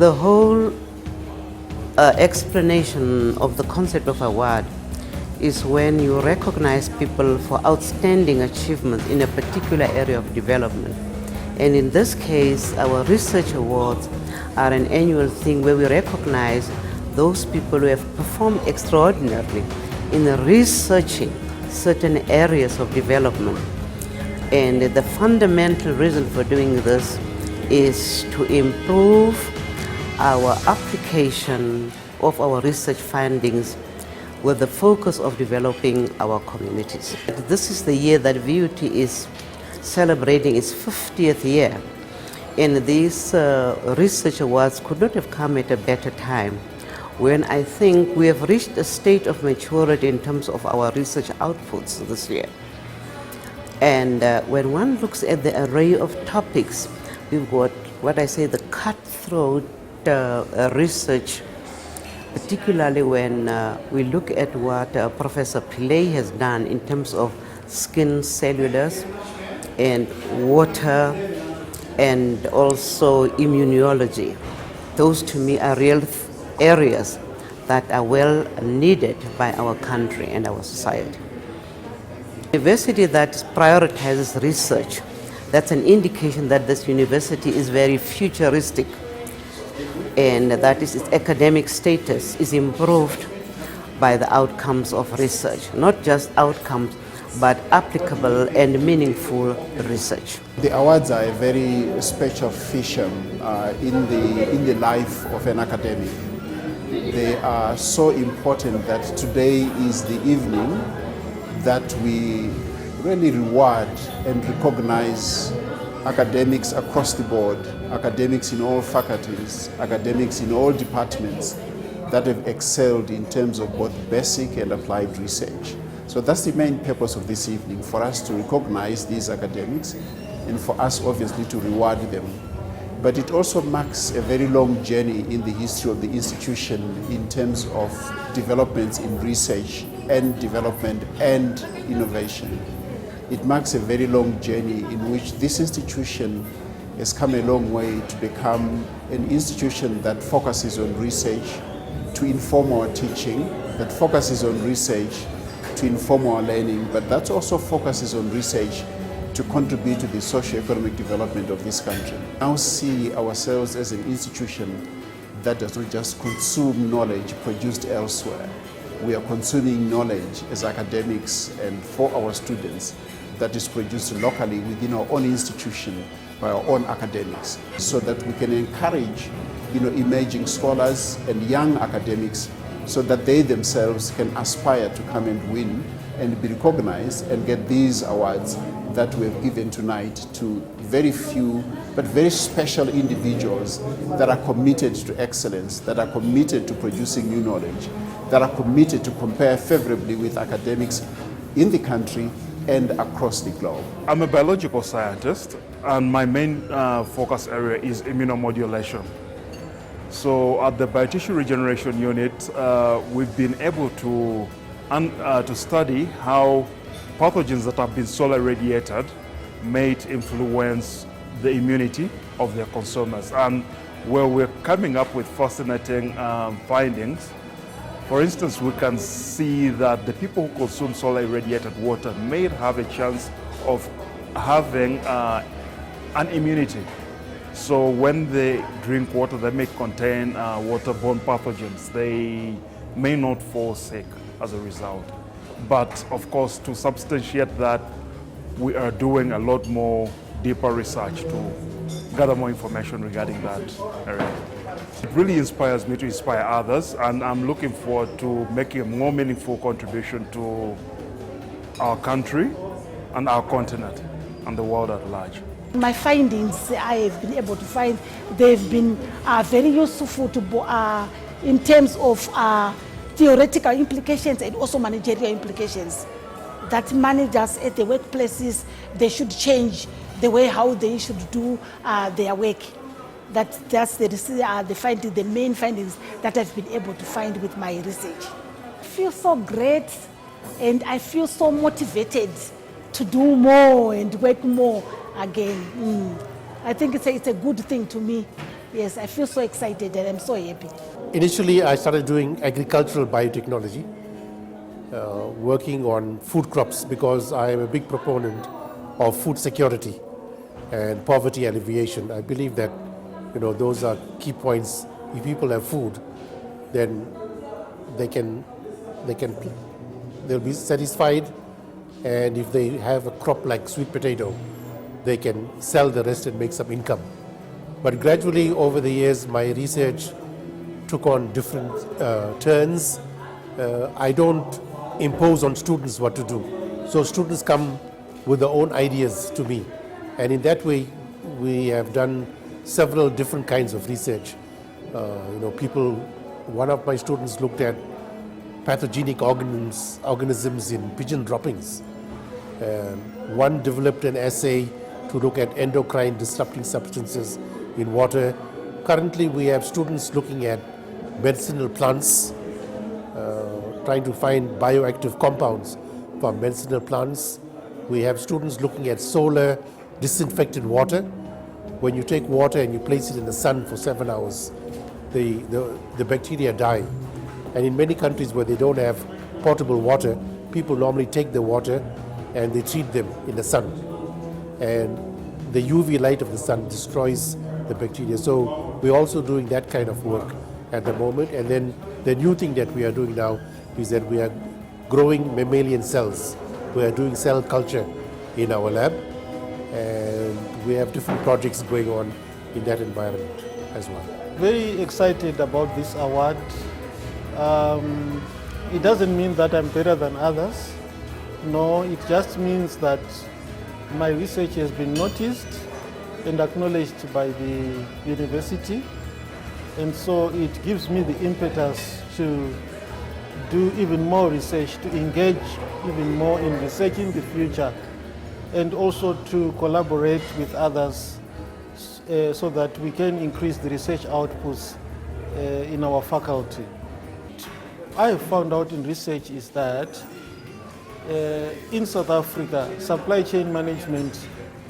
The whole explanation of the concept of award is when you recognize people for outstanding achievements in a particular area of development. And in this case, our research awards are an annual thing where we recognize those people who have performed extraordinarily in researching certain areas of development. And the fundamental reason for doing this is to improve our application of our research findings with the focus of developing our communities. This is the year that VUT is celebrating its 50th year, and these research awards could not have come at a better time, when I think we have reached a state of maturity in terms of our research outputs this year. And when one looks at the array of topics, we've got what I say the cutthroat research, particularly when we look at what Professor Pillay has done in terms of skin cellulose and water and also immunology. Those to me are real areas that are well needed by our country and our society. A university that prioritizes research, that's an indication that this university is very futuristic, and that is its academic status is improved by the outcomes of research, not just outcomes, but applicable and meaningful research. The awards are a very special feature in the life of an academic. They are so important that today is the evening that we really reward and recognize academics across the board, academics in all faculties, academics in all departments that have excelled in terms of both basic and applied research. So that's the main purpose of this evening, for us to recognize these academics and for us obviously to reward them. But it also marks a very long journey in the history of the institution in terms of developments in research and development and innovation. It marks a very long journey in which this institution has come a long way to become an institution that focuses on research to inform our teaching, that focuses on research to inform our learning, but that also focuses on research to contribute to the socio-economic development of this country. Now see ourselves as an institution that does not just consume knowledge produced elsewhere. We are consuming knowledge as academics and for our students that is produced locally within our own institution by our own academics, so that we can encourage emerging scholars and young academics so that they themselves can aspire to come and win and be recognized and get these awards that we have given tonight to very few but very special individuals that are committed to excellence, that are committed to producing new knowledge, that are committed to compare favorably with academics in the country and across the globe. I'm a biological scientist, and my main focus area is immunomodulation. So at the Biotissue Regeneration Unit, we've been able to study how pathogens that have been solar radiated may influence the immunity of their consumers, and where we're coming up with fascinating findings. For instance, we can see that the people who consume solar irradiated water may have a chance of having an immunity. So when they drink water that may contain waterborne pathogens, they may not fall sick as a result. But of course, to substantiate that, we are doing a lot more deeper research to gather more information regarding that area. It really inspires me to inspire others, and I'm looking forward to making a more meaningful contribution to our country and our continent and the world at large. My findings I have been able to find, they've been very useful to, in terms of theoretical implications and also managerial implications. That managers at the workplaces, they should change the way how they should do their work. That's the main findings that I've been able to find with my research. I feel so great, and I feel so motivated to do more and work more again. I think it's a good thing to me. Yes, I feel so excited and I'm so happy. Initially, I started doing agricultural biotechnology, working on food crops because I am a big proponent of food security and poverty alleviation. I believe that those are key points. If people have food, then they'll be satisfied, and if they have a crop like sweet potato, they can sell the rest and make some income. But gradually over the years, my research took on different turns. I don't impose on students what to do. So students come with their own ideas to me. And in that way, we have done several different kinds of research. One of my students looked at pathogenic organisms in pigeon droppings. One developed an assay to look at endocrine disrupting substances in water. Currently, we have students looking at medicinal plants, trying to find bioactive compounds from medicinal plants. We have students looking at solar disinfected water. When you take water and you place it in the sun for 7 hours, the bacteria die. And in many countries where they don't have potable water, people normally take the water and they treat them in the sun. And the UV light of the sun destroys the bacteria. So we're also doing that kind of work at the moment. And then the new thing that we are doing now is that we are growing mammalian cells. We are doing cell culture in our lab. And we have different projects going on in that environment as well. Very excited about this award. It doesn't mean that I'm better than others. No, it just means that my research has been noticed and acknowledged by the university. And so it gives me the impetus to do even more research, to engage even more in researching the future, and also to collaborate with others so that we can increase the research outputs in our faculty. I have found out in research is that in South Africa, supply chain management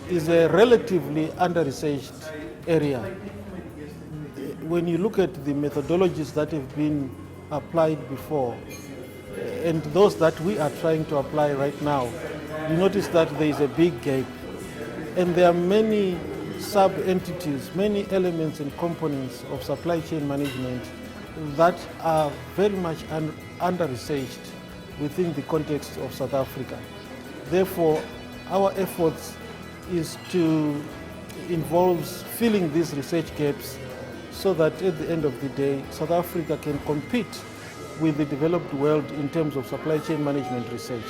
is a relatively under-researched area. When you look at the methodologies that have been applied before and those that we are trying to apply right now, you notice that there is a big gap. And there are many sub-entities, many elements and components of supply chain management that are very much under-researched within the context of South Africa. Therefore, our efforts is to involve filling these research gaps so that at the end of the day, South Africa can compete with the developed world in terms of supply chain management research.